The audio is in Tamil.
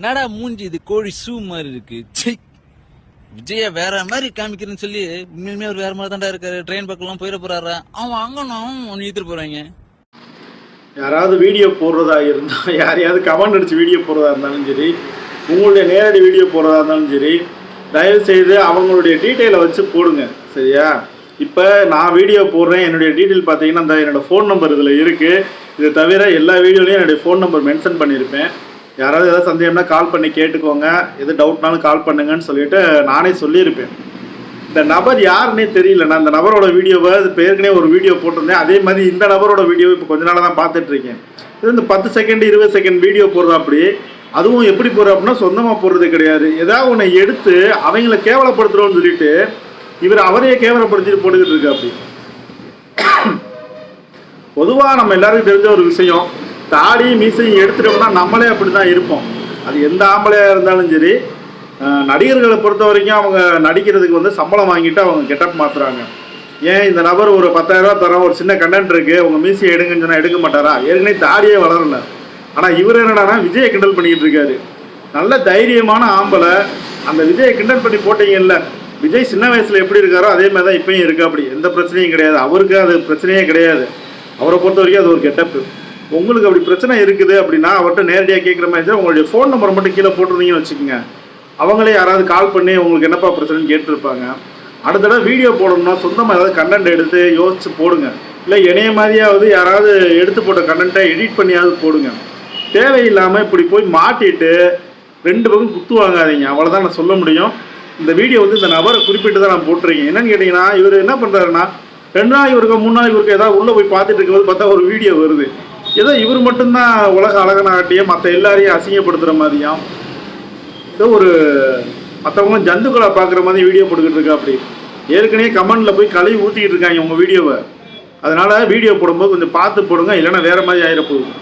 என்னடா மூஞ்சி இது கோழி ஷூ மாதிரி இருக்கு. விஜய வேற மாதிரி காமிக்கிறேன்னு சொல்லி உண்மையுமே அவர் வேற மாதிரி தான்டா இருக்காரு. ட்ரெயின் பக்கம்லாம் போயிட போறாரா? அவன் அங்கனும் ஒன்னு ஈத்துட்டு போறாங்க. யாராவது வீடியோ போடுறதா இருந்தா, யாரையாவது கமெண்ட் அடிச்சு வீடியோ போடுறதா இருந்தாலும் சரி, உங்களுடைய நேரடி வீடியோ போடுறதா இருந்தாலும் சரி, தயவு செய்து அவங்களுடைய டீட்டெயிலை வச்சு போடுங்க. சரியா? இப்போ நான் வீடியோ போடுறேன், என்னுடைய டீட்டெயில் பார்த்தீங்கன்னா அந்த என்னோடய ஃபோன் நம்பர் இதில் இருக்குது. இதை தவிர எல்லா வீடியோலையும் என்னுடைய ஃபோன் நம்பர் மென்ஷன் பண்ணியிருப்பேன். யாராவது ஏதாவது சந்தேகம்னா கால் பண்ணி கேட்டுக்கோங்க, எது டவுட்னாலும் கால் பண்ணுங்கன்னு சொல்லிட்டு நானே சொல்லியிருப்பேன். இந்த நபர் யாருன்னே தெரியல. நான் இந்த நபரோட வீடியோவை இப்போ ஏற்கனவே ஒரு வீடியோ போட்டிருந்தேன். அதே மாதிரி இந்த நபரோட வீடியோவை இப்போ கொஞ்ச நாளாக தான் பார்த்துட்ருக்கேன். இது இந்த 10 செகண்ட் 20 செகண்ட் வீடியோ போடுறா. அப்படி அதுவும் எப்படி போடுறா அப்படின்னா சொந்தமாக போடுறது கிடையாது. ஏதாவது ஒன்று எடுத்து அவங்கள கேவலப்படுத்துகிறோன்னு சொல்லிட்டு இவர் அவரையே கேவலப்படுத்திட்டு போட்டுக்கிட்டு இருக்கு. அப்படி பொதுவாக நம்ம எல்லாருக்கும் தெரிஞ்ச ஒரு விஷயம், தாடி மீசையும் எடுத்துட்டோம்னா நம்மளே அப்படி தான் இருப்போம். அது எந்த ஆம்பளையாக இருந்தாலும் சரி. நடிகர்களை பொறுத்த வரைக்கும் அவங்க நடிக்கிறதுக்கு வந்து சம்பளம் வாங்கிட்டு அவங்க கெட்டப் மாற்றுறாங்க. ஏன் இந்த நபர் ஒரு 10,000 ரூபா தரோம், ஒரு சின்ன கண்டென்ட் இருக்குது, உங்கள் மீசையை எடுங்கன்னு சொன்னால் எடுக்க மாட்டாரா? ஏற்கனவே தாடியே வளரல. ஆனால் இவர் என்னடானா விஜயை கிண்டல் பண்ணிக்கிட்டு இருக்காரு. நல்ல தைரியமான ஆம்பளை. அந்த விஜயை கிண்டல் பண்ணி போட்டீங்கல்ல, விஜய் சின்ன வயசில் எப்படி இருக்காரோ அதே மாதிரி தான் இப்பயும் இருக்கா. அப்படி எந்த பிரச்சனையும் கிடையாது. அவருக்கு அது பிரச்சனையே கிடையாது. அவரை பொறுத்த வரைக்கும் அது ஒரு கெட்டப்பு. உங்களுக்கு அப்படி பிரச்சனை இருக்குது அப்படின்னா அவர்கிட்ட நேரடியாக கேட்குற மாதிரி உங்களுடைய ஃபோன் நம்பரை மட்டும் கீழே போட்டுருந்தீங்கன்னு வச்சுக்கோங்க. அவங்களே யாராவது கால் பண்ணி உங்களுக்கு என்னப்பா பிரச்சனைன்னு கேட்டுருப்பாங்க. அடுத்த தடவை வீடியோ போடணும்னா சொந்தமாக ஏதாவது கண்டென்ட் எடுத்து யோசிச்சு போடுங்க. இல்லை இணைய மாதிரியாவது யாராவது எடுத்து போட்ட கண்டென்ட்டை எடிட் பண்ணியாவது போடுங்க. தேவையில்லாமல் இப்படி போய் மாட்டிட்டு 2 பக்கம் குத்து வாங்காதீங்க. அவ்வளோதான் நான் சொல்ல முடியும். இந்த வீடியோ வந்து இந்த நபரை குறிப்பிட்டு தான் நான் போட்டிருக்கேன். என்னன்னு கேட்டிங்கன்னா, இவர் என்ன பண்ணுறாருன்னா 2 நாள் இவருக்கு 3 நாள் இவருக்கு ஏதாவது உள்ளே போய் பார்த்துட்டு இருக்கும்போது பார்த்தா ஒரு வீடியோ வருது. ஏதோ இவர் மட்டும்தான் உலக அழகனாகட்டியும் மற்ற எல்லாரையும் அசிங்கப்படுத்துகிற மாதிரியும், ஏதோ ஒரு மற்றவங்க ஜந்துக்களை பார்க்குற மாதிரி வீடியோ போட்டுக்கிட்டு இருக்கா. அப்படி ஏற்கனவே கமெண்டில் போய் கழுவி ஊற்றிக்கிட்டு இருக்காங்க உங்கள் வீடியோவை. அதனால் வீடியோ போடும்போது கொஞ்சம் பார்த்து போடுங்க, இல்லைன்னா வேறு மாதிரி ஆகிட போகுது.